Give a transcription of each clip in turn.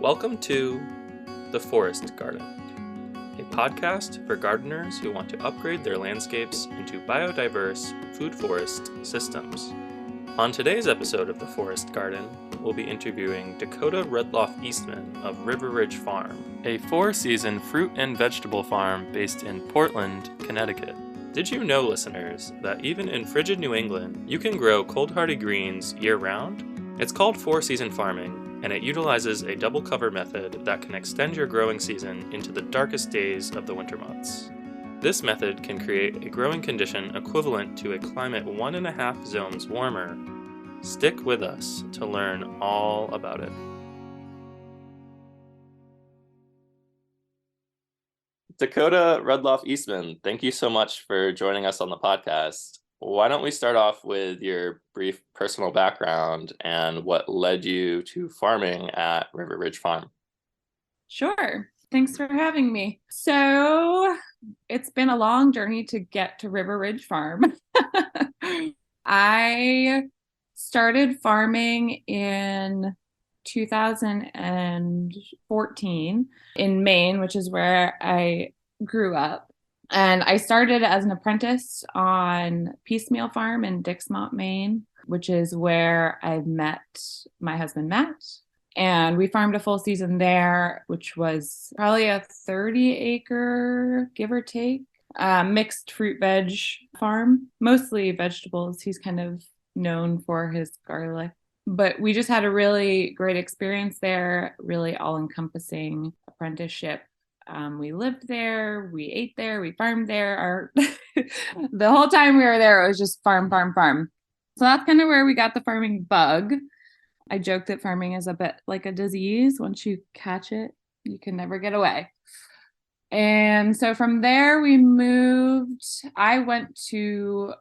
Welcome to The Forest Garden, a podcast for gardeners who want to upgrade their landscapes into biodiverse food forest systems. On today's episode of The Forest Garden, we'll be interviewing Dakota Eastman of River Ridge Farm, a four-season fruit and vegetable farm based in Portland, Connecticut. Did you know, listeners, that even in frigid New England, you can grow cold-hardy greens year-round? It's called four-season farming, and it utilizes a double cover method that can extend your growing season into the darkest days of the winter months. This method can create a growing condition equivalent to a climate 1.5 zones warmer. Stick with us to learn all about it. Dakota Eastman, thank you so much for joining us on the podcast. Why don't we start off with your brief personal background and what led you to farming at River Ridge Farm? Sure. Thanks for having me. So it's been a long journey to get to River Ridge Farm. I started farming in 2014 in Maine, which is where I grew up. And I started as an apprentice on Piecemeal Farm in Dixmont, Maine, which is where I met my husband, Matt. And we farmed a full season there, which was probably a 30-acre, give or take, mixed fruit veg farm, mostly vegetables. He's kind of known for his garlic. But we just had a really great experience there, really all-encompassing apprenticeship. We lived there, we ate there, we farmed there. The whole time we were there, it was just farm, farm, farm. So that's kind of where we got the farming bug. I joke that farming is a bit like a disease. Once you catch it, you can never get away. And so from there we moved. I moved to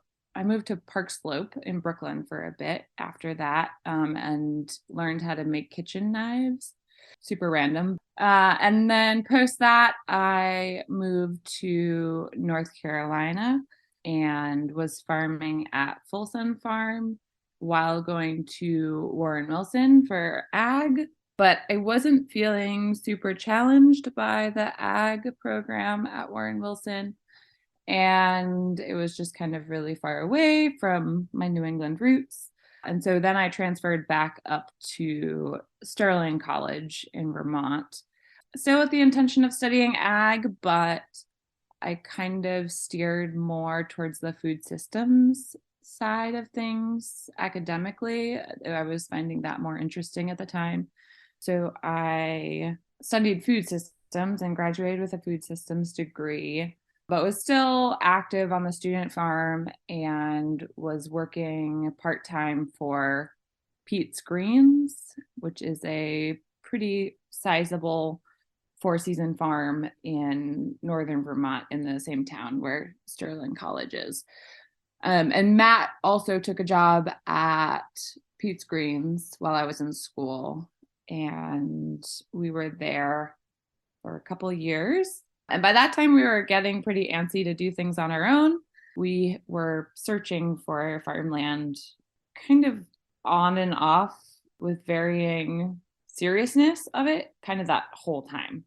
Park Slope in Brooklyn for a bit after that, and learned how to make kitchen knives. Super random. And then post that, I moved to North Carolina and was farming at Full Sun Farm while going to Warren Wilson for ag. But I wasn't feeling super challenged by the ag program at Warren Wilson. And it was just kind of really far away from my New England roots. And so then I transferred back up to Sterling College in Vermont, still with the intention of studying ag, but I kind of steered more towards the food systems side of things academically. I was finding that more interesting at the time. So I studied food systems and graduated with a food systems degree, but was still active on the student farm and was working part-time for Pete's Greens, which is a pretty sizable four-season farm in northern Vermont in the same town where Sterling College is. And Matt also took a job at Pete's Greens while I was in school, and we were there for a couple of years. And by that time, we were getting pretty antsy to do things on our own. We were searching for farmland kind of on and off with varying seriousness of it, kind of that whole time.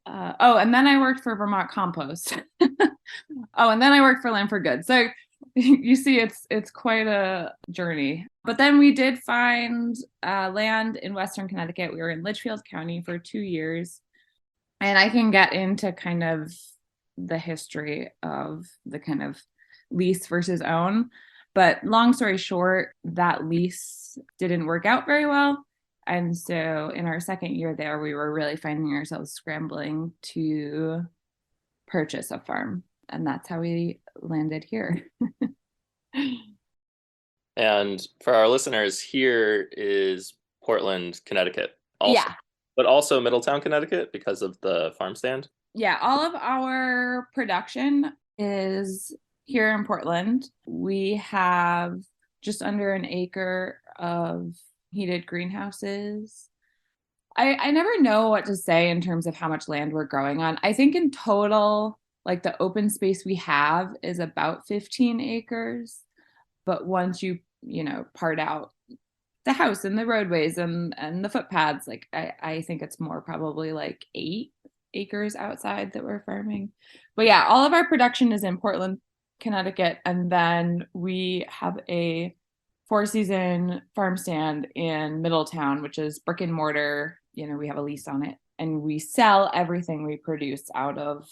And then I worked for Vermont Compost. And then I worked for Land for Good. So you see, it's quite a journey. But then we did find land in Western Connecticut. We were in Litchfield County for 2 years. And I can get into kind of the history of the kind of lease versus own. But long story short, that lease didn't work out very well. And so in our second year there, we were really finding ourselves scrambling to purchase a farm. And that's how we landed here. And for our listeners, here is Portland, Connecticut. Also. Yeah. But also Middletown, Connecticut, because of the farm stand? Yeah, all of our production is here in Portland. We have just under an acre of heated greenhouses. I never know what to say in terms of how much land we're growing on. I think in total, like the open space we have is about 15 acres. But once you part out the house and the roadways and the footpaths. Like I think it's more probably like 8 acres outside that we're farming. But yeah, all of our production is in Portland, Connecticut, and then we have a 4-season farm stand in Middletown, which is brick and mortar. We have a lease on it, and we sell everything we produce out of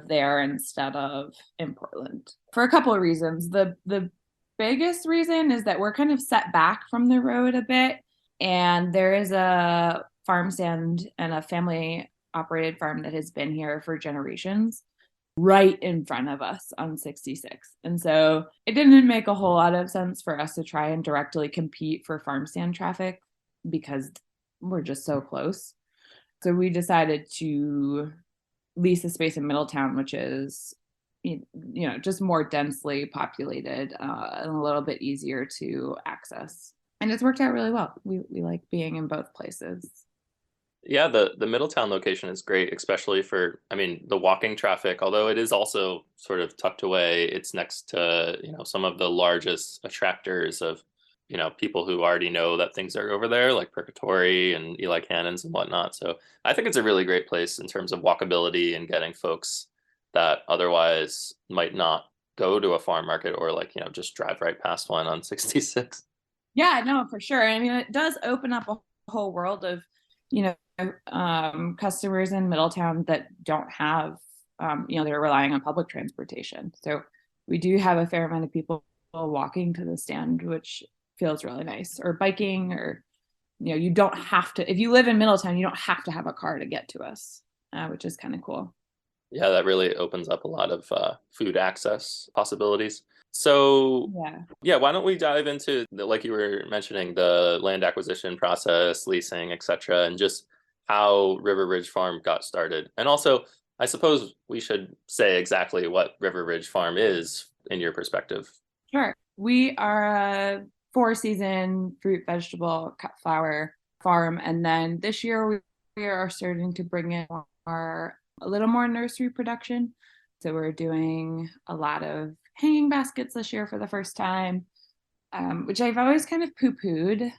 there instead of in Portland for a couple of reasons. The biggest reason is that we're kind of set back from the road a bit, and there is a farm stand and a family operated farm that has been here for generations right in front of us on 66. And so it didn't make a whole lot of sense for us to try and directly compete for farm stand traffic because we're just so close. So we decided to lease a space in Middletown, which is just more densely populated and a little bit easier to access. And it's worked out really well. We like being in both places. Yeah, the Middletown location is great, especially for, I mean, the walking traffic, although it is also sort of tucked away. It's next to, some of the largest attractors of, people who already know that things are over there, like Purgatory and Eli Cannons and whatnot. So I think it's a really great place in terms of walkability and getting folks that otherwise might not go to a farm market or like, just drive right past one on 66. Yeah, no, for sure. I mean, it does open up a whole world of, customers in Middletown that don't have, they're relying on public transportation. So we do have a fair amount of people walking to the stand, which feels really nice, or biking, or, you don't have to, if you live in Middletown, you don't have to have a car to get to us, which is kind of cool. Yeah, that really opens up a lot of food access possibilities. So yeah, why don't we dive into like you were mentioning, the land acquisition process, leasing, etc., and just how River Ridge Farm got started. And also, I suppose we should say exactly what River Ridge Farm is in your perspective. Sure. We are a 4-season fruit, vegetable, cut flower farm. And then this year we are starting to bring in a little more nursery production. So we're doing a lot of hanging baskets this year for the first time, which I've always kind of poo-pooed,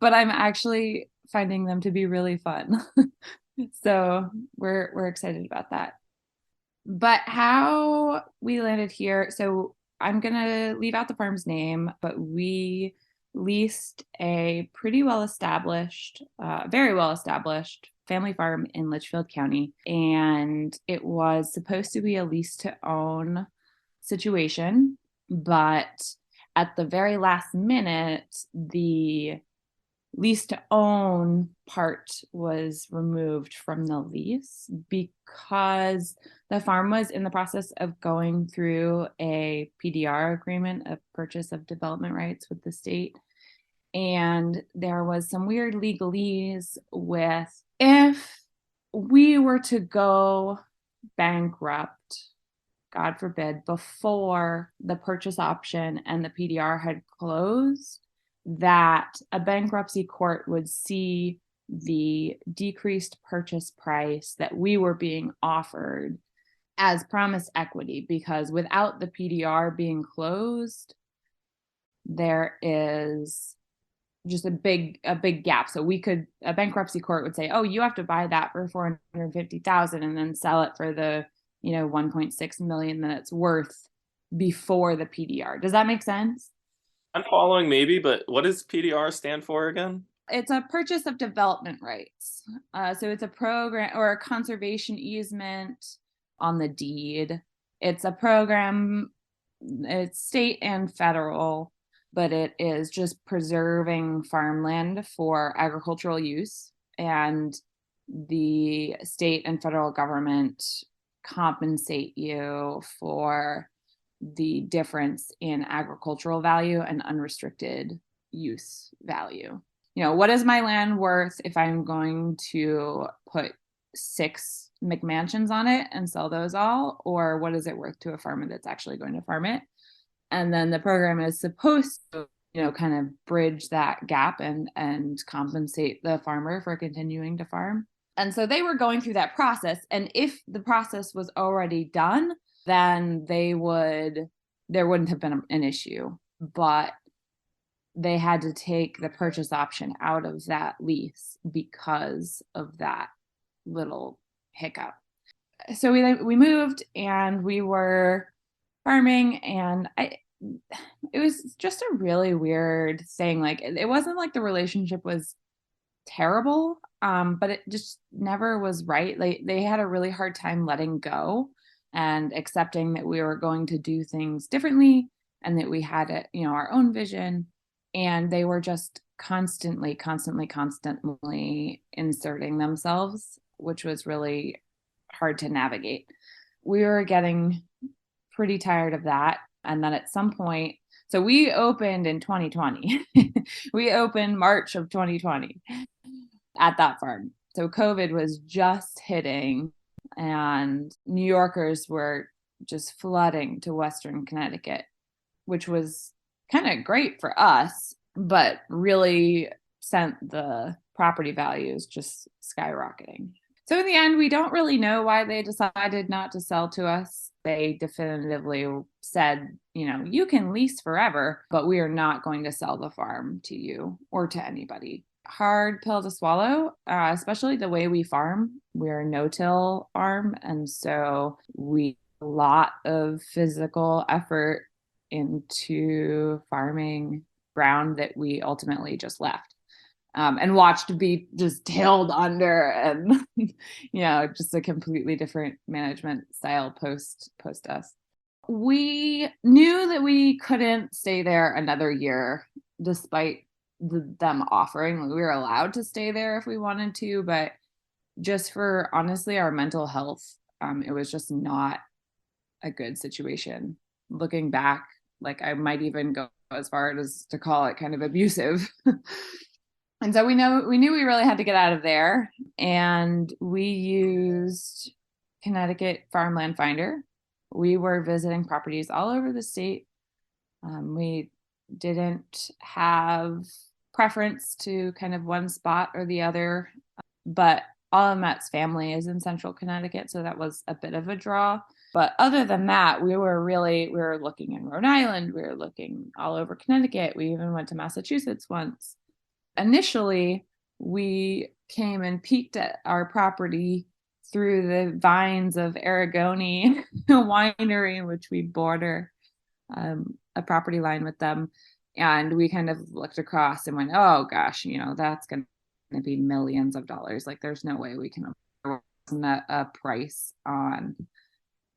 but I'm actually finding them to be really fun. So we're excited about that. But how we landed here, so I'm gonna leave out the farm's name, but we leased a pretty very well established family farm in Litchfield County, and it was supposed to be a lease to own situation, but at the very last minute, the lease to own part was removed from the lease because the farm was in the process of going through a PDR agreement, a purchase of development rights with the state. And there was some weird legalese with if we were to go bankrupt, God forbid, before the purchase option and the PDR had closed, that a bankruptcy court would see the decreased purchase price that we were being offered as promised equity, because without the PDR being closed, there is just a big gap. So a bankruptcy court would say, oh, you have to buy that for $450,000 and then sell it for the 1.6 million that it's worth before the PDR. Does that make sense? I'm following maybe, but what does PDR stand for again? It's a purchase of development rights. So it's a program or a conservation easement on the deed. It's a program, it's state and federal, but it is just preserving farmland for agricultural use. And the state and federal government compensate you for the difference in agricultural value and unrestricted use value. What is my land worth if I'm going to put 6 McMansions on it and sell those all? Or what is it worth to a farmer that's actually going to farm it? And then the program is supposed to, kind of bridge that gap and compensate the farmer for continuing to farm. And so they were going through that process. And if the process was already done, then there wouldn't have been an issue. But they had to take the purchase option out of that lease because of that little hiccup. So we moved and we were farming, and it was just a really weird thing. Like it wasn't like the relationship was terrible, but it just never was right. Like they had a really hard time letting go and accepting that we were going to do things differently and that we had it, our own vision. And they were just constantly inserting themselves, which was really hard to navigate. We were getting pretty tired of that. And then at some point, so we opened in 2020. We opened March of 2020 at that farm. So COVID was just hitting, and New Yorkers were just flooding to Western Connecticut, which was kind of great for us, but really sent the property values just skyrocketing. So in the end, we don't really know why they decided not to sell to us. They definitively said, you can lease forever, but we are not going to sell the farm to you or to anybody. Hard pill to swallow, especially the way we farm. We're a no-till farm, and so we a lot of physical effort into farming ground that we ultimately just left. And watched be just tilled under, and just a completely different management style post us. We knew that we couldn't stay there another year despite them offering. We were allowed to stay there if we wanted to, but just for honestly our mental health, it was just not a good situation. Looking back, like I might even go as far as to call it kind of abusive. And so we knew we really had to get out of there, and we used Connecticut Farmland Finder. We were visiting properties all over the state. We didn't have preference to kind of one spot or the other, but all of Matt's family is in central Connecticut, so that was a bit of a draw. But other than that, we were looking in Rhode Island, we were looking all over Connecticut. We even went to Massachusetts once. Initially, we came and peeked at our property through the vines of Aragoni Winery, which we border a property line with them. And we kind of looked across and went, oh gosh, that's going to be millions of dollars. Like there's no way we can afford a price on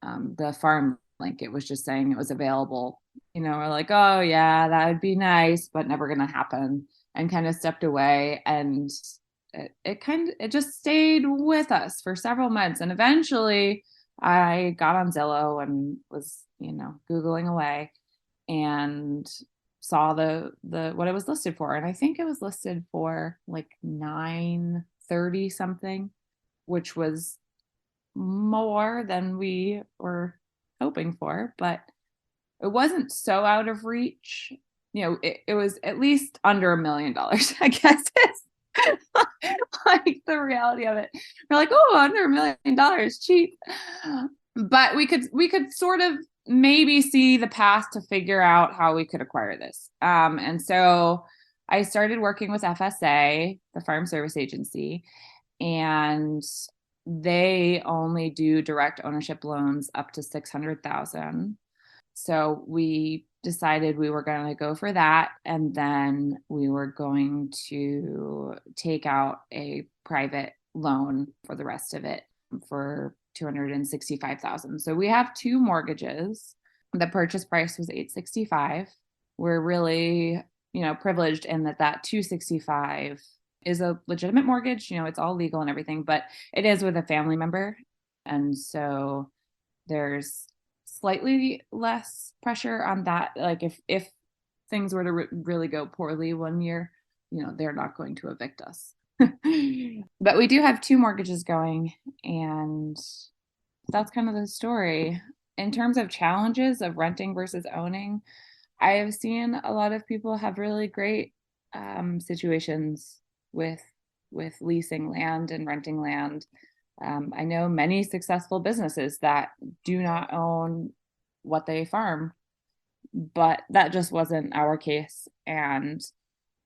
the farm link. It was just saying it was available. We're like, oh yeah, that would be nice, but never going to happen. And kind of stepped away, and it just stayed with us for several months. And eventually I got on Zillow and was, Googling away and saw the what it was listed for. And I think it was listed for like 930 something, which was more than we were hoping for, but it wasn't so out of reach. It was at least under $1 million, I guess. It's like the reality of it. We're like, oh, under $1 million, cheap. But we could sort of maybe see the path to figure out how we could acquire this. And so I started working with FSA, the Farm Service Agency, and they only do direct ownership loans up to $600,000. So we decided we were going to go for that, and then we were going to take out a private loan for the rest of it for $265,000. So we have two mortgages. The purchase price was $865,000. We're really, privileged in that $265,000 is a legitimate mortgage. It's all legal and everything, but it is with a family member, and so there's slightly less pressure on that. Like if things were to really go poorly one year, they're not going to evict us. But we do have two mortgages going, and that's kind of the story. In terms of challenges of renting versus owning, I have seen a lot of people have really great situations with leasing land and renting land. I know many successful businesses that do not own what they farm. but that just wasn't our case. And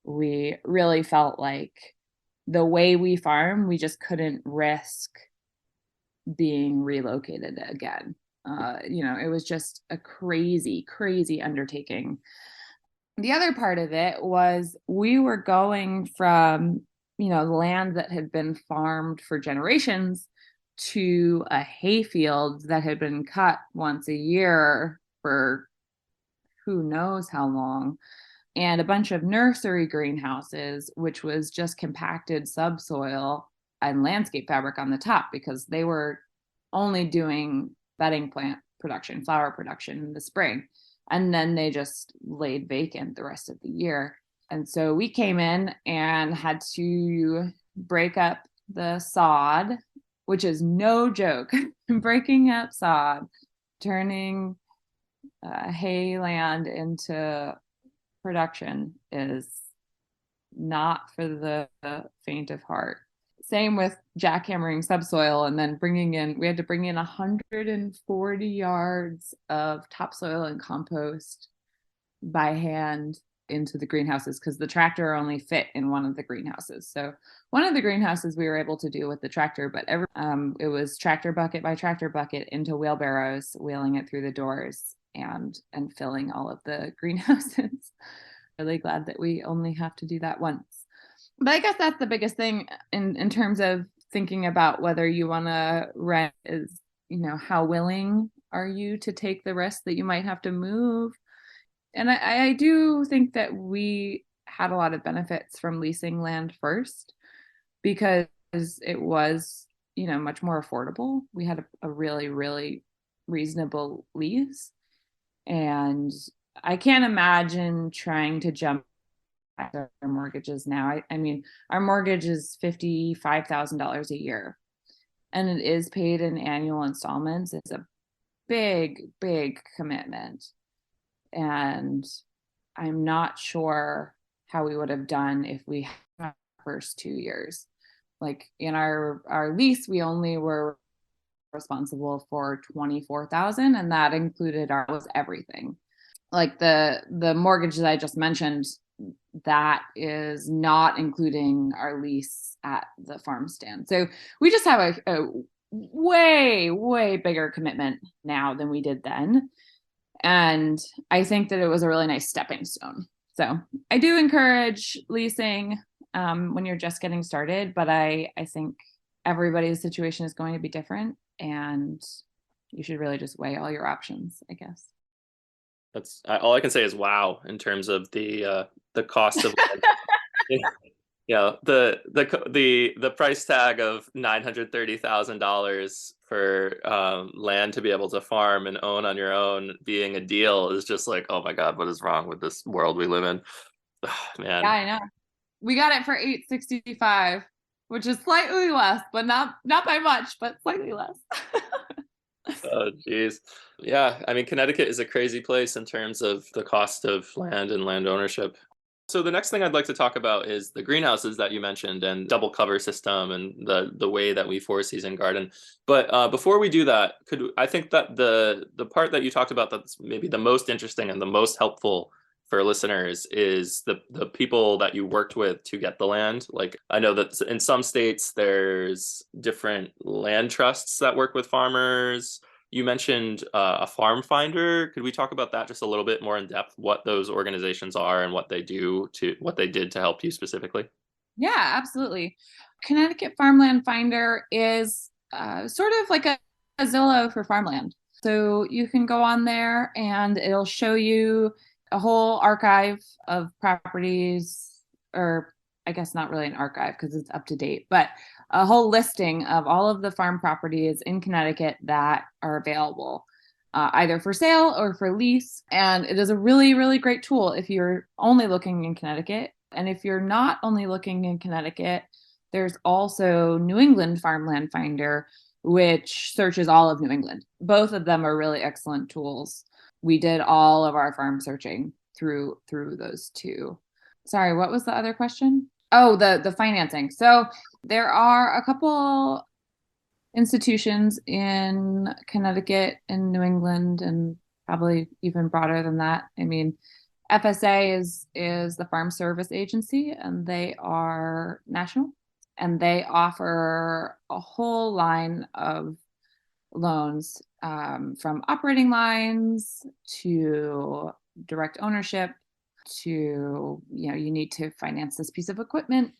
we really felt like the way we farm, we just couldn't risk being relocated again. It was just a crazy, crazy undertaking. The other part of it was we were going from, land that had been farmed for generations to a hayfield that had been cut once a year for who knows how long, and a bunch of nursery greenhouses, which was just compacted subsoil and landscape fabric on the top because they were only doing bedding plant production, flower production in the spring. And then they just laid vacant the rest of the year. And so we came in and had to break up the sod, which is no joke. Breaking up sod, turning hay land into production is not for the faint of heart. Same with jackhammering subsoil and then we had to bring in 140 yards of topsoil and compost by hand into the greenhouses because the tractor only fit in one of the greenhouses. So one of the greenhouses we were able to do with the tractor, but it was tractor bucket by tractor bucket into wheelbarrows, wheeling it through the doors and filling all of the greenhouses. Really glad that we only have to do that once. But I guess that's the biggest thing in terms of thinking about whether you want to rent is, how willing are you to take the risk that you might have to move? And I do think that we had a lot of benefits from leasing land first because it was, much more affordable. We had a really, really reasonable lease. And I can't imagine trying to jump our mortgages now. I mean, our mortgage is $55,000 a year, and it is paid in annual installments. It's a big, big commitment. And I'm not sure how we would have done if we had the first 2 years. Like in our lease, we only were responsible for 24,000, and that included was everything. Like the mortgage that I just mentioned, that is not including our lease at the farm stand. So we just have a way, way bigger commitment now than we did then. And I think that it was a really nice stepping stone. So I do encourage leasing when you're just getting started, but I think everybody's situation is going to be different, and you should really just weigh all your options, I guess. That's all I can say is wow in terms of the cost of yeah, the price tag of $930,000 for land to be able to farm and own on your own being a deal is just like, oh my God, what is wrong with this world we live in? Man. Yeah, I know. We got it for $865, which is slightly less, but not by much, but slightly less. Oh, geez. Yeah, I mean, Connecticut is a crazy place in terms of the cost of land and land ownership. So the next thing I'd like to talk about is the greenhouses that you mentioned and double cover system and the way that we four season garden. But before we do that, I think that the part that you talked about that's maybe the most interesting and the most helpful for listeners is the people that you worked with to get the land. Like I know that in some states there's different land trusts that work with farmers. You mentioned a farm finder. Could we talk about that just a little bit more in depth, what those organizations are and what they did to help you specifically? Yeah, absolutely. Connecticut Farmland Finder is sort of like a Zillow for farmland. So you can go on there and it'll show you a whole archive of properties, or I guess not really an archive because it's up to date, but a whole listing of all of the farm properties in Connecticut that are available, either for sale or for lease. And it is a really, really great tool if you're only looking in Connecticut. And if you're not only looking in Connecticut, there's also New England Farmland Finder, which searches all of New England. Both of them are really excellent tools. We did all of our farm searching through those two. Sorry, what was the other question? Oh, the financing. So there are a couple institutions in Connecticut and New England and probably even broader than that. I mean, FSA is the Farm Service Agency, and they are national, and they offer a whole line of loans, from operating lines to direct ownership to, you need to finance this piece of equipment.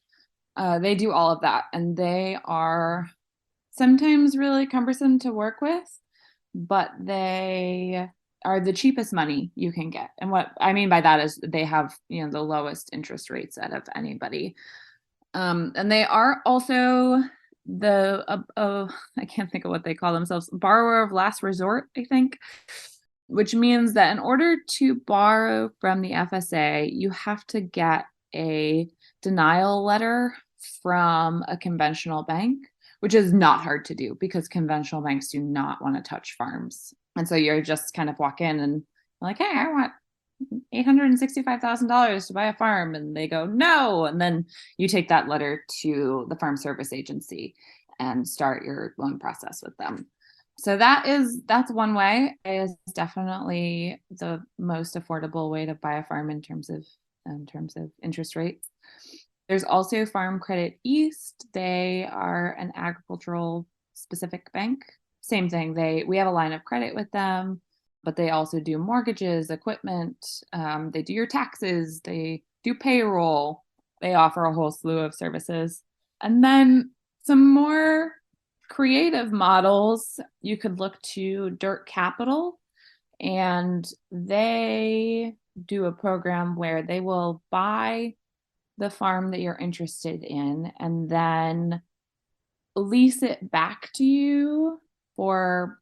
They do all of that, and they are sometimes really cumbersome to work with, but they are the cheapest money you can get. And what I mean by that is they have, the lowest interest rates out of anybody. And they are also the I can't think of what they call themselves, borrower of last resort, I think, which means that in order to borrow from the FSA, you have to get a denial letter from a conventional bank, which is not hard to do because conventional banks do not want to touch farms. And so you're just kind of walk in and like, hey, I want $865,000 to buy a farm. And they go, no. And then you take that letter to the Farm Service Agency and start your loan process with them. So that's one way. It is definitely the most affordable way to buy a farm in terms of interest rates. There's also Farm Credit East. They are an agricultural specific bank. Same thing. We have a line of credit with them, but they also do mortgages, equipment. They do your taxes. They do payroll. They offer a whole slew of services. And then some more creative models, you could look to Dirt Capital, and they do a program where they will buy the farm that you're interested in and then lease it back to you for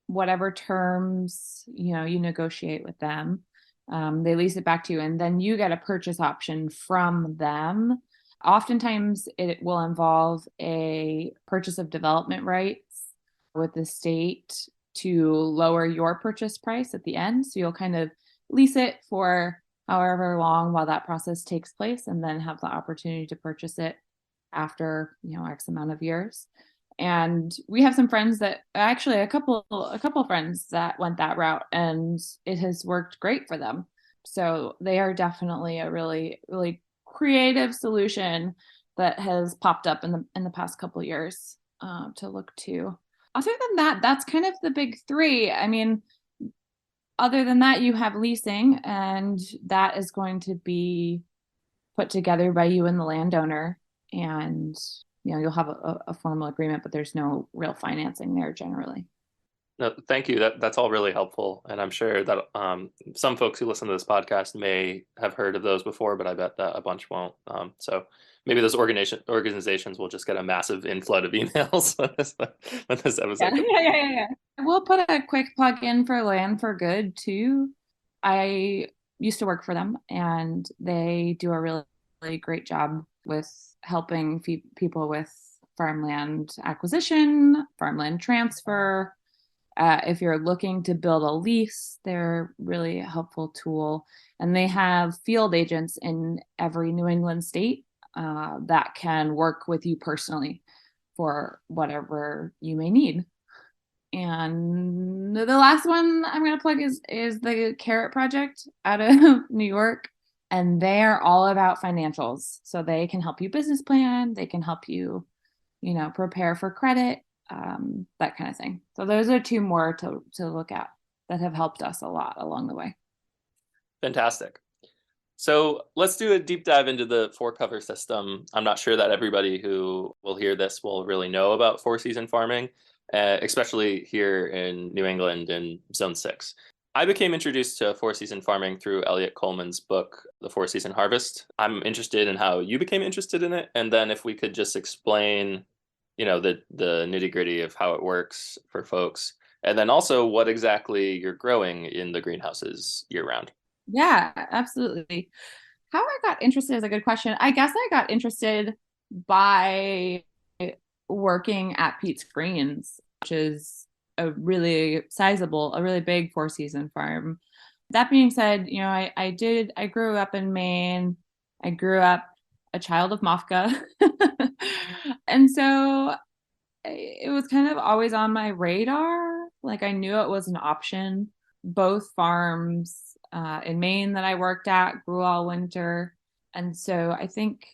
whatever terms you negotiate with them. They lease it back to you, and then you get a purchase option from them. Oftentimes it will involve a purchase of development rights with the state to lower your purchase price at the end. So you'll kind of lease it for however long while that process takes place, and then have the opportunity to purchase it after, X amount of years. And we have some friends that actually a couple friends that went that route, and it has worked great for them. So they are definitely a really, really creative solution that has popped up in the past couple of years, to look to. Other than that, that's kind of the big three. I mean, other than that, you have leasing, and that is going to be put together by you and the landowner, and you'll have a formal agreement, but there's no real financing there generally. No, thank you. That's all really helpful, and I'm sure that some folks who listen to this podcast may have heard of those before, but I bet that a bunch won't. So maybe those organizations will just get a massive inflood of emails when this episode comes. Yeah. We'll put a quick plug in for Land for Good too. I used to work for them, and they do a really, really great job with helping people with farmland acquisition, farmland transfer. If you're looking to build a lease, they're really a helpful tool. And they have field agents in every New England state that can work with you personally for whatever you may need. And the last one I'm going to plug is the Carrot Project out of New York. And they're all about financials. So they can help you business plan. They can help you, prepare for credit. That kind of thing. So those are two more to look at that have helped us a lot along the way. Fantastic. So let's do a deep dive into the four-cover system. I'm not sure that everybody who will hear this will really know about four-season farming, especially here in New England in Zone 6. I became introduced to four-season farming through Elliot Coleman's book, The Four-Season Harvest. I'm interested in how you became interested in it, and then if we could just explain the nitty-gritty of how it works for folks, and then also what exactly you're growing in the greenhouses year-round. Yeah, absolutely. How I got interested is a good question. I guess I got interested by working at Pete's Greens, which is a really sizable, a really big four-season farm. That being said, I grew up in Maine. I grew up a child of Mafka. And so it was kind of always on my radar. Like I knew it was an option. both farms in Maine that I worked at grew all winter. And so I think,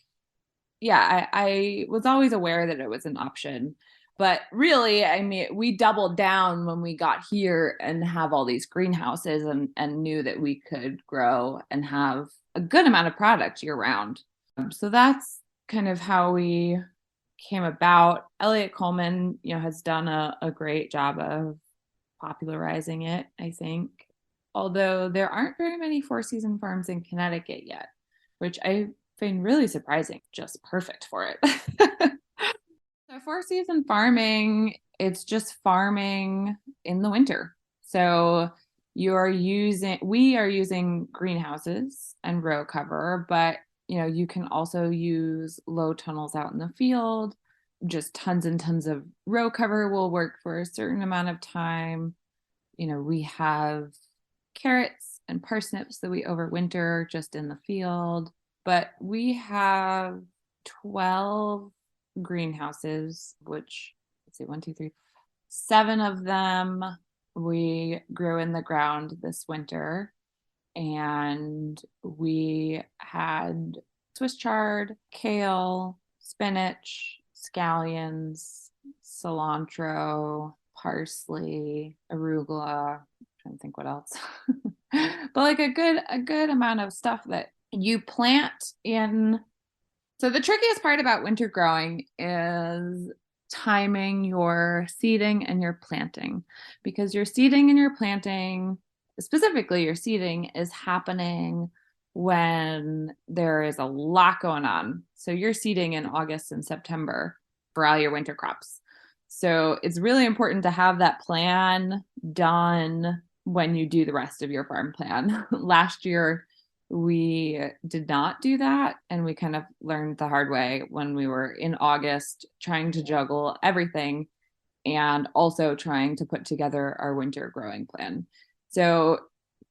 yeah, I was always aware that it was an option. But really, I mean, we doubled down when we got here and have all these greenhouses and knew that we could grow and have a good amount of product year round. So that's kind of how we came about. Elliot Coleman, has done a great job of popularizing it, I think. Although there aren't very many four-season farms in Connecticut yet, which I find really surprising, just perfect for it. So four-season farming, it's just farming in the winter. So we are using greenhouses and row cover, but you can also use low tunnels out in the field. Just tons and tons of row cover will work for a certain amount of time. We have carrots and parsnips that we overwinter just in the field, but we have 12 greenhouses, which, let's see, 1, 2, 3, 7 of them we grew in the ground this winter. And we had Swiss chard, kale, spinach, scallions, cilantro, parsley, arugula. I'm trying to think what else. But like a good amount of stuff that you plant in. So the trickiest part about winter growing is timing your seeding and your planting, because your seeding and your planting, specifically your seeding, is happening when there is a lot going on. So you're seeding in August and September for all your winter crops. So it's really important to have that plan done when you do the rest of your farm plan. Last year, we did not do that, and we kind of learned the hard way when we were in August trying to juggle everything and also trying to put together our winter growing plan. So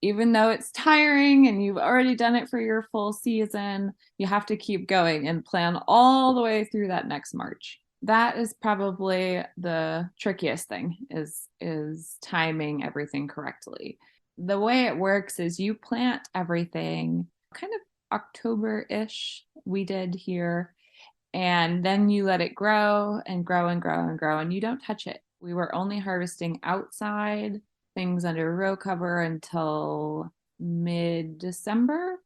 even though it's tiring and you've already done it for your full season, you have to keep going and plan all the way through that next March. That is probably the trickiest thing, is timing everything correctly. The way it works is you plant everything kind of October-ish, we did here, and then you let it grow and grow and grow and grow, and you don't touch it. We were only harvesting outside things under row cover until mid-December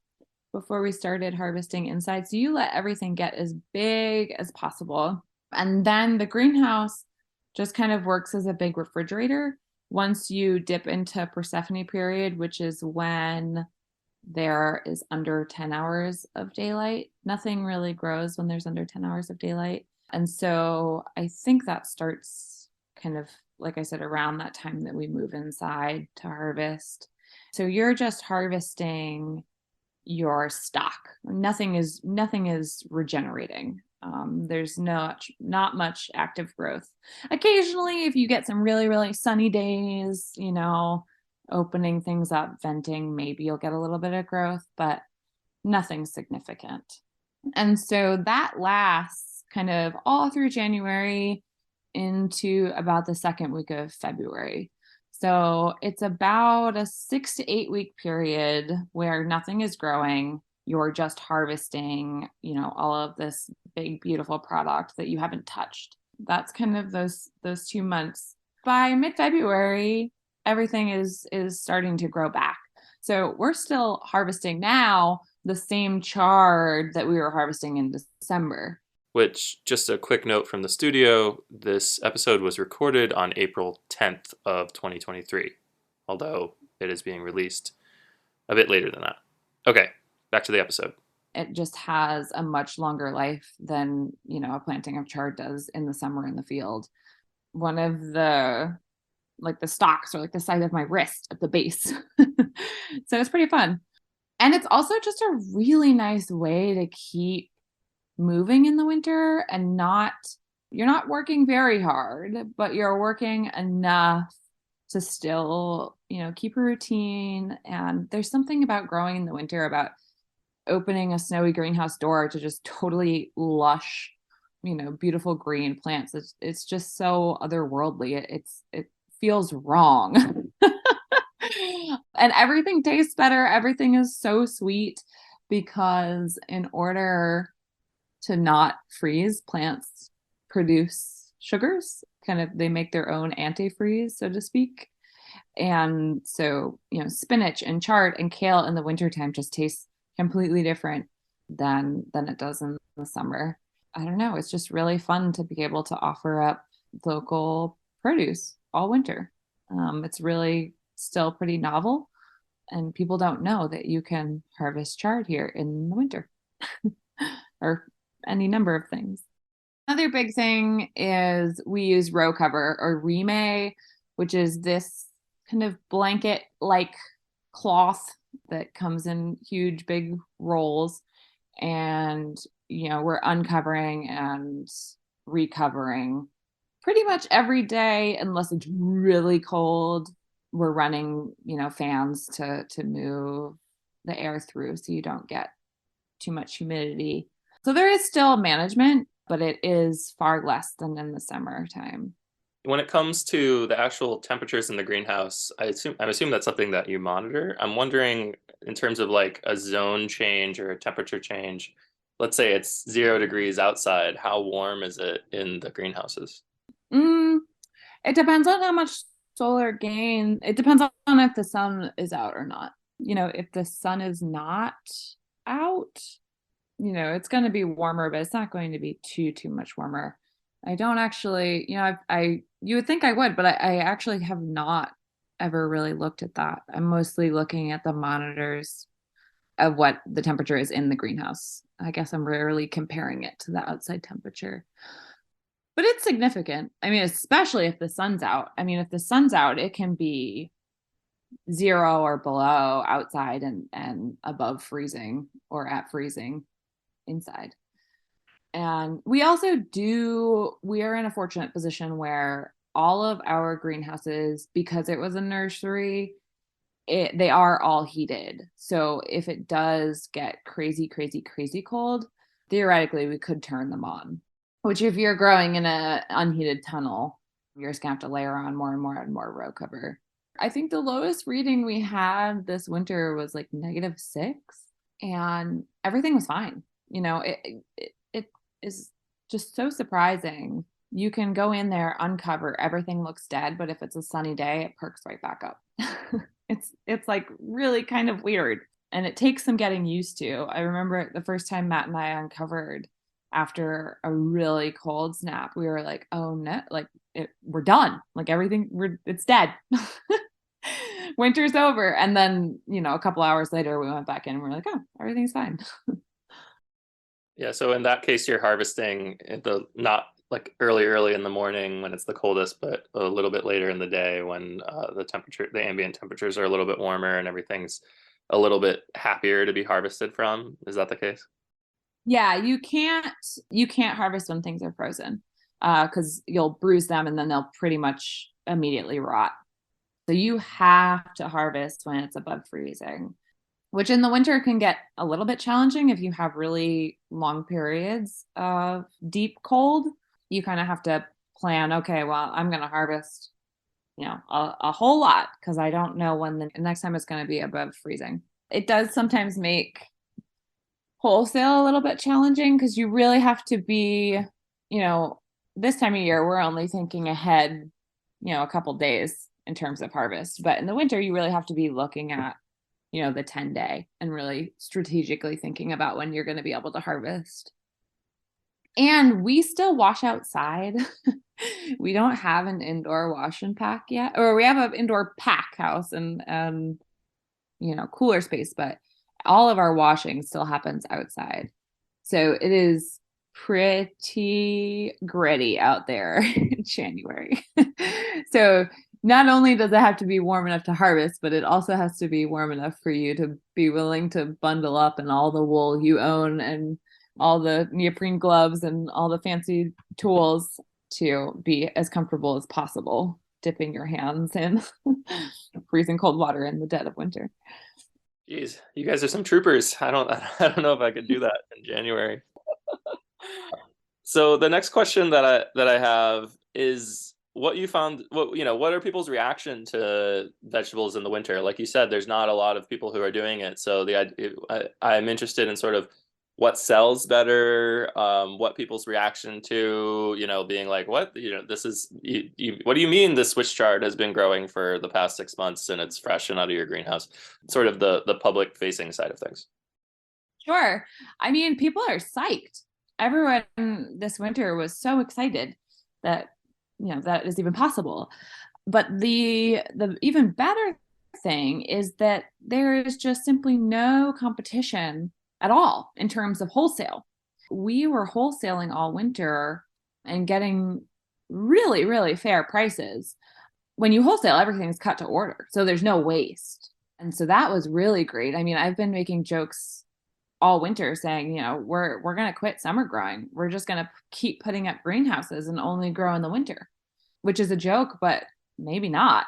before we started harvesting inside. So you let everything get as big as possible. And then the greenhouse just kind of works as a big refrigerator. Once you dip into Persephone period, which is when there is under 10 hours of daylight, nothing really grows when there's under 10 hours of daylight. And so I think that starts kind of, like I said, around that time that we move inside to harvest. So you're just harvesting your stock. Nothing is regenerating. There's not much active growth. Occasionally, if you get some really, really sunny days, opening things up, venting, maybe you'll get a little bit of growth, but nothing significant. And so that lasts kind of all through January into about the second week of February. So it's about a 6 to 8 week period where nothing is growing. You're just harvesting, all of this big, beautiful product that you haven't touched. That's kind of those 2 months. By mid-February, everything is starting to grow back. So we're still harvesting now the same chard that we were harvesting in December. Which, just a quick note from the studio, this episode was recorded on April 10th of 2023, although it is being released a bit later than that. Okay, back to the episode. It just has a much longer life than, a planting of chard does in the summer in the field. One of the stalks are like the size of my wrist at the base. So it's pretty fun. And it's also just a really nice way to keep moving in the winter, and you're not working very hard, but you're working enough to still, keep a routine. And there's something about growing in the winter, about opening a snowy greenhouse door to just totally lush, beautiful green plants. It's just so otherworldly. It feels wrong. And everything tastes better. Everything is so sweet because in order to not freeze, plants produce sugars. Kind of, they make their own antifreeze, so to speak. And so, spinach and chard and kale in the wintertime just tastes completely different than it does in the summer. I don't know. It's just really fun to be able to offer up local produce all winter. It's really still pretty novel, and people don't know that you can harvest chard here in the winter or any number of things. Another big thing is we use row cover or rime, which is this kind of blanket like cloth that comes in huge big rolls. And, we're uncovering and recovering pretty much every day unless it's really cold. We're running, fans to move the air through so you don't get too much humidity. So there is still management, but it is far less than in the summertime. When it comes to the actual temperatures in the greenhouse, I'm assuming that's something that you monitor. I'm wondering, in terms of like a zone change or a temperature change, let's say it's 0 degrees outside, how warm is it in the greenhouses? Mm, it depends on how much solar gain. It depends on if the sun is out or not. If the sun is not out, it's going to be warmer, but it's not going to be too much warmer. I don't actually, you would think I would, but I actually have not ever really looked at that. I'm mostly looking at the monitors of what the temperature is in the greenhouse. I guess I'm rarely comparing it to the outside temperature. But it's significant. I mean, especially if the sun's out. I mean, if the sun's out, it can be 0 or below outside and above freezing or at freezing inside. And we are in a fortunate position where all of our greenhouses, because it was a nursery, they are all heated. So if it does get crazy, crazy, crazy cold, theoretically we could turn them on. Which if you're growing in an unheated tunnel, you're just gonna have to layer on more and more and more row cover. I think the lowest reading we had this winter was like -6, and everything was fine. It is just so surprising. You can go in there, uncover, everything looks dead, but if it's a sunny day, it perks right back up. It's like really kind of weird, and it takes some getting used to. I remember the first time Matt and I uncovered after a really cold snap, we were like, oh no, like we're done. Like it's dead. Winter's over. And then, a couple hours later, we went back in and we're like, oh, everything's fine. Yeah, so in that case, you're harvesting not like early in the morning when it's the coldest, but a little bit later in the day when the ambient temperatures are a little bit warmer and everything's a little bit happier to be harvested from. Is that the case? Yeah, you can't harvest when things are frozen, because you'll bruise them and then they'll pretty much immediately rot. So you have to harvest when it's above freezing, which in the winter can get a little bit challenging if you have really long periods of deep cold. You kind of have to plan, okay, well, I'm going to harvest, a whole lot because I don't know when the next time it's going to be above freezing. It does sometimes make wholesale a little bit challenging because you really have to be, this time of year, we're only thinking ahead, a couple days in terms of harvest. But in the winter, you really have to be looking at, the 10-day and really strategically thinking about when you're going to be able to harvest. And we still wash outside. We don't have an indoor wash and pack yet, or we have an indoor pack house and cooler space, but all of our washing still happens outside. So it is pretty gritty out there in January. So not only does it have to be warm enough to harvest, but it also has to be warm enough for you to be willing to bundle up in all the wool you own and all the neoprene gloves and all the fancy tools to be as comfortable as possible dipping your hands in freezing cold water in the dead of winter. Jeez, you guys are some troopers. I don't know if I could do that in January. So the next question that I have is what you found, what are people's reaction to vegetables in the winter? Like you said, there's not a lot of people who are doing it. So I'm interested in sort of what sells better, what people's reaction to, being like, what, this is, what do you mean the Swiss chard has been growing for the past 6 months and it's fresh and out of your greenhouse? Sort of the public facing side of things. Sure. I mean, people are psyched. Everyone this winter was so excited that, that is even possible. But the even better thing is that there is just simply no competition at all in terms of wholesale. We were wholesaling all winter and getting really, really fair prices. When you wholesale, everything's cut to order, so there's no waste. And so that was really great. I mean, I've been making jokes all winter saying, we're going to quit summer growing. We're just going to keep putting up greenhouses and only grow in the winter, which is a joke, but maybe not.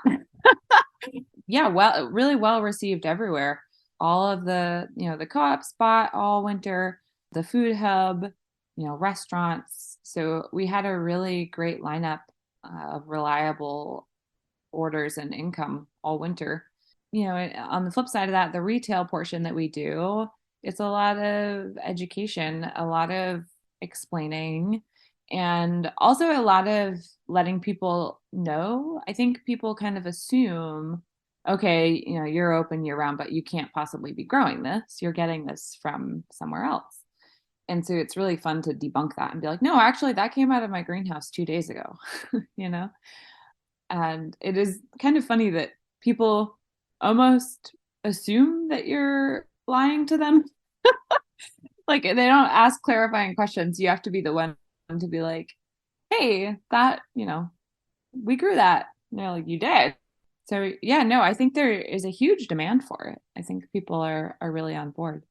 Yeah, well, really well received everywhere. All of the co-op spot all winter, the food hub, restaurants. So we had a really great lineup of reliable orders and income all winter. On the flip side of that, the retail portion that we do, it's a lot of education, a lot of explaining, and also a lot of letting people know. I think people kind of assume, okay, you're open year round, but you can't possibly be growing this. You're getting this from somewhere else. And so it's really fun to debunk that and be like, no, actually, that came out of my greenhouse 2 days ago, And it is kind of funny that people almost assume that you're lying to them. Like they don't ask clarifying questions. You have to be the one to be like, hey, that, we grew that. And they're like, you did. So yeah, no, I think there is a huge demand for it. I think people are really on board.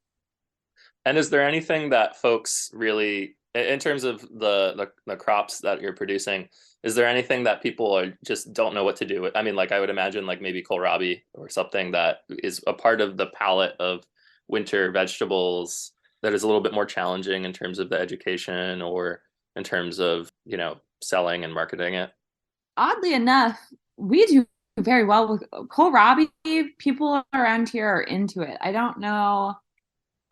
And is there anything that folks really, in terms of the crops that you're producing, is there anything that people are just don't know what to do with? I mean, like I would imagine like maybe kohlrabi or something that is a part of the palette of winter vegetables that is a little bit more challenging in terms of the education or in terms of, selling and marketing it. Oddly enough, we do very well with kohlrabi. People around here are into it. I don't know.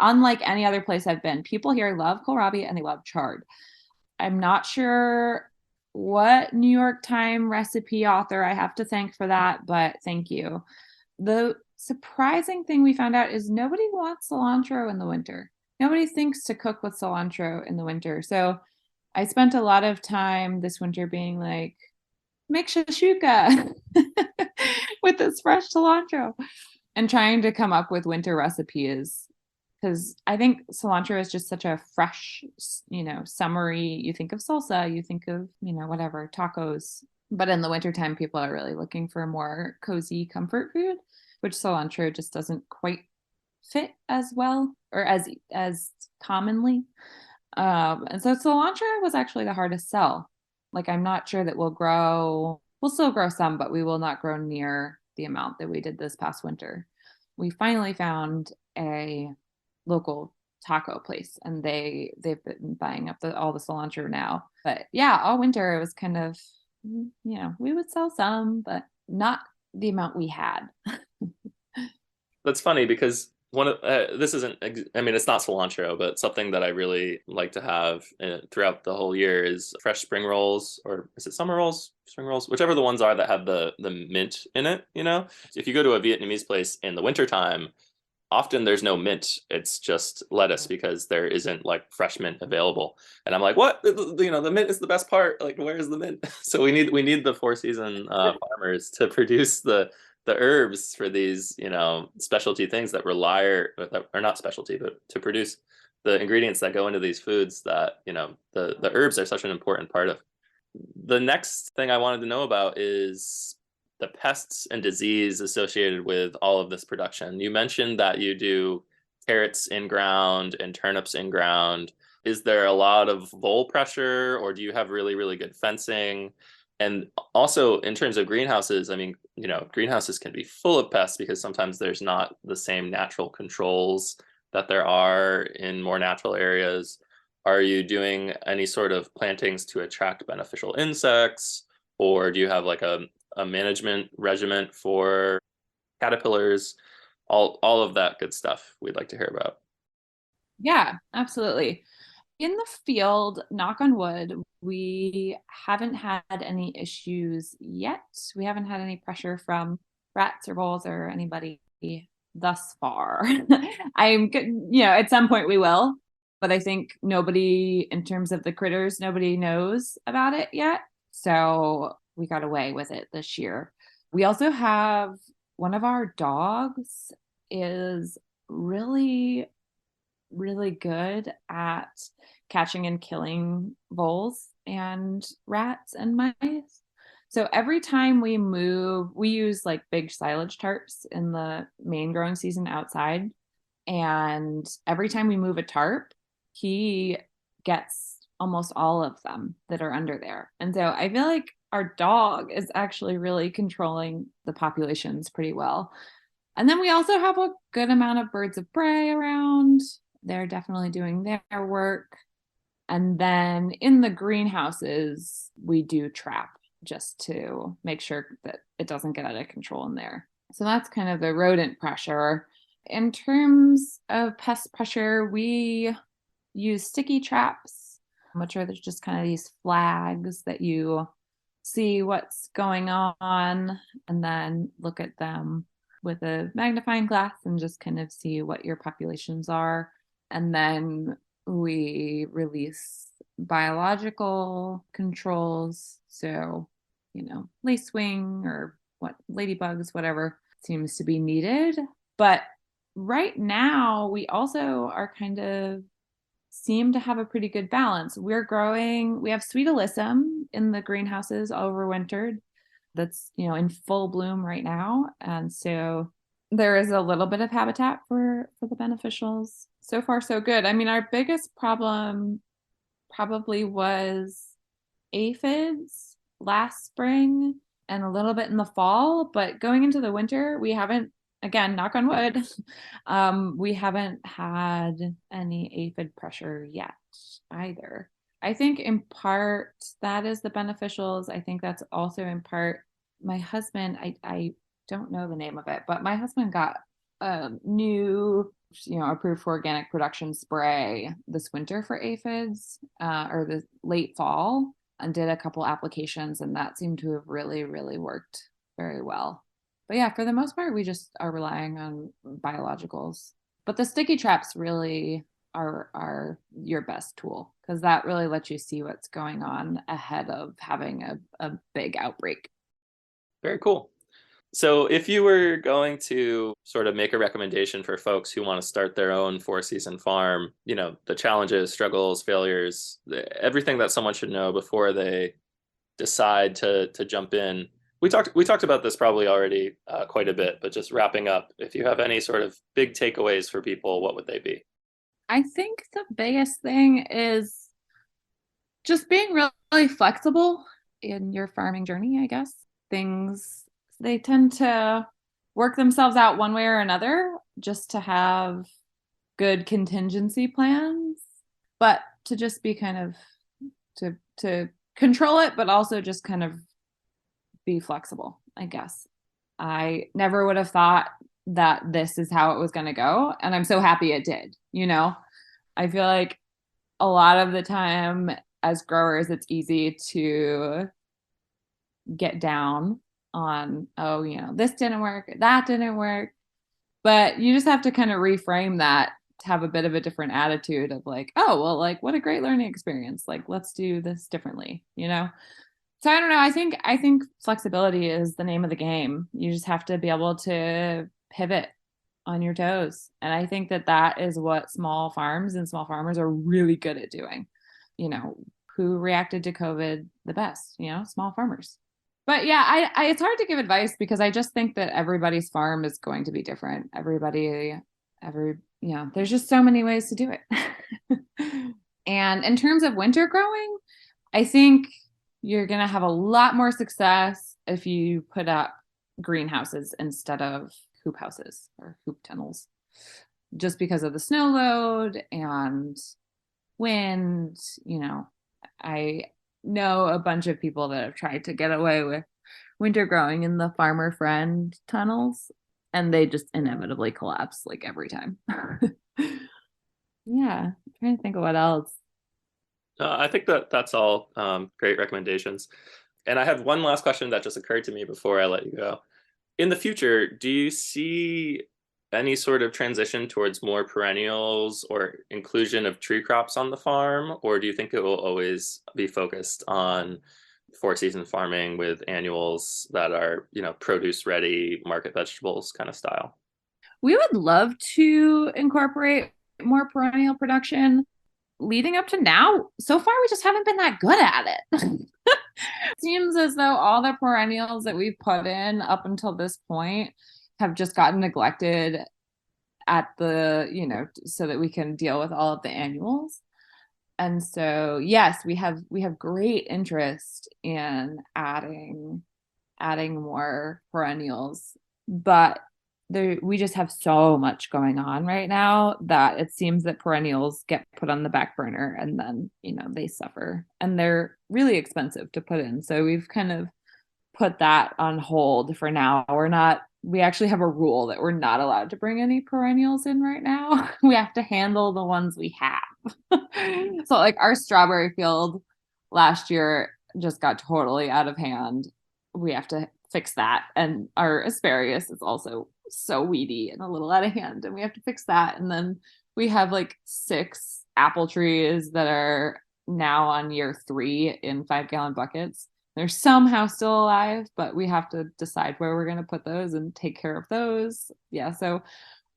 Unlike any other place I've been, people here love kohlrabi and they love chard. I'm not sure what New York Times recipe author I have to thank for that, but thank you. The surprising thing we found out is nobody wants cilantro in the winter. Nobody thinks to cook with cilantro in the winter. So I spent a lot of time this winter being like, make shashuka with this fresh cilantro and trying to come up with winter recipes because I think cilantro is just such a fresh, summery. You think of salsa, you think of, whatever, tacos. But in the wintertime, people are really looking for more cozy comfort food, which cilantro just doesn't quite fit as well or as commonly. And so cilantro was actually the hardest sell. Like I'm not sure that we'll still grow some, but we will not grow near the amount that we did this past winter. We finally found a local taco place and they've been buying up all the cilantro now. But yeah, all winter it was kind of, we would sell some, but not the amount we had. That's funny because one of this isn't. I mean, it's not cilantro, but something that I really like to have throughout the whole year is fresh spring rolls, or is it summer rolls, spring rolls, whichever the ones are that have the mint in it. If you go to a Vietnamese place in the wintertime, often there's no mint. It's just lettuce because there isn't like fresh mint available. And I'm like, what? The mint is the best part. Like, where is the mint? So we need the four season farmers to produce the herbs for these, specialty things that rely that are not specialty, but to produce the ingredients that go into these foods that, the herbs are such an important part of. The next thing I wanted to know about is the pests and disease associated with all of this production. You mentioned that you do carrots in ground and turnips in ground. Is there a lot of vole pressure or do you have really, really good fencing? And also in terms of greenhouses, I mean, greenhouses can be full of pests because sometimes there's not the same natural controls that there are in more natural areas. Are you doing any sort of plantings to attract beneficial insects? or do you have like a management regiment for caterpillars? All of that good stuff we'd like to hear about. Yeah, absolutely. In the field, knock on wood, we haven't had any issues yet. We haven't had any pressure from rats or voles or anybody thus far. At some point we will, but I think nobody, in terms of the critters, nobody knows about it yet. So we got away with it this year. We also have one of our dogs is really really good at catching and killing voles and rats and mice. So every time we move, we use like big silage tarps in the main growing season outside. And every time we move a tarp, he gets almost all of them that are under there. And so I feel like our dog is actually really controlling the populations pretty well. And then we also have a good amount of birds of prey around. They're definitely doing their work. And then in the greenhouses, we do trap just to make sure that it doesn't get out of control in there. So that's kind of the rodent pressure. In terms of pest pressure, we use sticky traps, which are just kind of these flags that you see what's going on and then look at them with a magnifying glass and just kind of see what your populations are. And then we release biological controls. So, lacewing or ladybugs, whatever seems to be needed. But right now, we also are kind of seem to have a pretty good balance. We have sweet alyssum in the greenhouses overwintered. That's, in full bloom right now. And so there is a little bit of habitat for the beneficials. So far, so good. I mean, our biggest problem probably was aphids last spring and a little bit in the fall, but going into the winter, we haven't, again, knock on wood, we haven't had any aphid pressure yet either. I think in part that is the beneficials. I think that's also in part my husband, I don't know the name of it, but my husband got a new, approved for organic production spray this winter for aphids, or the late fall, and did a couple applications, and that seemed to have really, really worked very well. But yeah, for the most part, we just are relying on biologicals. But the sticky traps really are your best tool because that really lets you see what's going on ahead of having a big outbreak. Very cool. So if you were going to sort of make a recommendation for folks who want to start their own four-season farm, the challenges, struggles, failures, everything that someone should know before they decide to jump in. We talked about this probably already quite a bit, but just wrapping up, if you have any sort of big takeaways for people, what would they be? I think the biggest thing is just being really flexible in your farming journey, I guess. Things, they tend to work themselves out one way or another just to have good contingency plans, but to just be kind of to control it, but also just kind of be flexible, I guess. I never would have thought that this is how it was going to go. And I'm so happy it did. I feel like a lot of the time as growers, it's easy to get down on, oh, this didn't work, that didn't work. But you just have to kind of reframe that to have a bit of a different attitude of like, oh, well, like what a great learning experience. Like, let's do this differently. So I don't know. I think flexibility is the name of the game. You just have to be able to pivot on your toes. And I think that is what small farms and small farmers are really good at doing. Who reacted to COVID the best? Small farmers. But yeah, it's hard to give advice because I just think that everybody's farm is going to be different. There's just so many ways to do it. And in terms of winter growing, I think you're going to have a lot more success if you put up greenhouses instead of hoop houses or hoop tunnels, just because of the snow load and wind. I know a bunch of people that have tried to get away with winter growing in the farmer friend tunnels, and they just inevitably collapse like every time. Yeah, I'm trying to think of what else. I think that that's all great recommendations. And I have one last question that just occurred to me before I let you go. In the future, do you see any sort of transition towards more perennials or inclusion of tree crops on the farm, or do you think it will always be focused on four-season farming with annuals that are, produce ready, market vegetables kind of style? We would love to incorporate more perennial production. Leading up to now, so far we just haven't been that good at it. Seems as though all the perennials that we've put in up until this point have just gotten neglected at so that we can deal with all of the annuals. And so yes, we have great interest in adding more perennials, but we just have so much going on right now that it seems that perennials get put on the back burner, and then they suffer, and they're really expensive to put in. So we've kind of put that on hold for now. We actually have a rule that we're not allowed to bring any perennials in right now. We have to handle the ones we have. So like our strawberry field last year just got totally out of hand. We have to fix that. And our asparagus is also so weedy and a little out of hand, and we have to fix that. And then we have like 6 apple trees that are now on year 3 in 5-gallon buckets. They're somehow still alive, but we have to decide where we're going to put those and take care of those. Yeah, so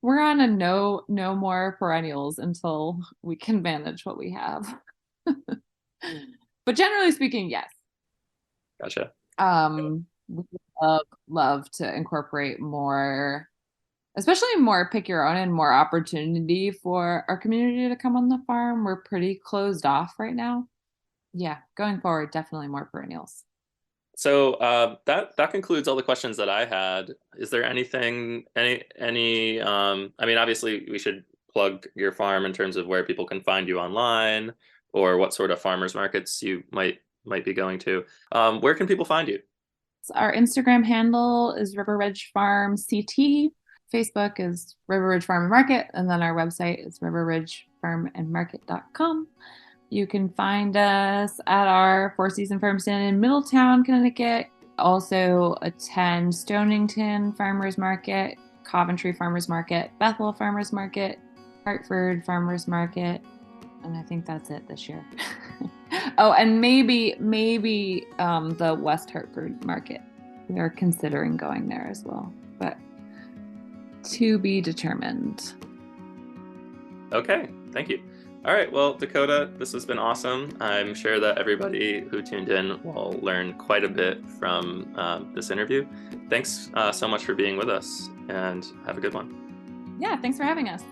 we're on a no more perennials until we can manage what we have. But generally speaking, yes. Gotcha. We love to incorporate more, especially more pick your own and more opportunity for our community to come on the farm. We're pretty closed off right now. Yeah, going forward, definitely more perennials. So that concludes all the questions that I had. Is there anything, I mean, obviously we should plug your farm in terms of where people can find you online or what sort of farmers markets you might be going to. Where can people find you? Our Instagram handle is River Ridge Farm CT. Facebook is River Ridge Farm and Market, and then our website is riverridgefarmandmarket.com. You can find us at our four-season farm stand in Middletown, Connecticut. Also attend Stonington Farmers Market, Coventry Farmers Market, Bethel Farmers Market, Hartford Farmers Market, and I think that's it this year. Oh, and maybe the West Hartford Market. We are considering going there as well, but to be determined. Okay, thank you. All right, well, Dakota, this has been awesome. I'm sure that everybody who tuned in will learn quite a bit from this interview. Thanks so much for being with us, and have a good one. Yeah, thanks for having us.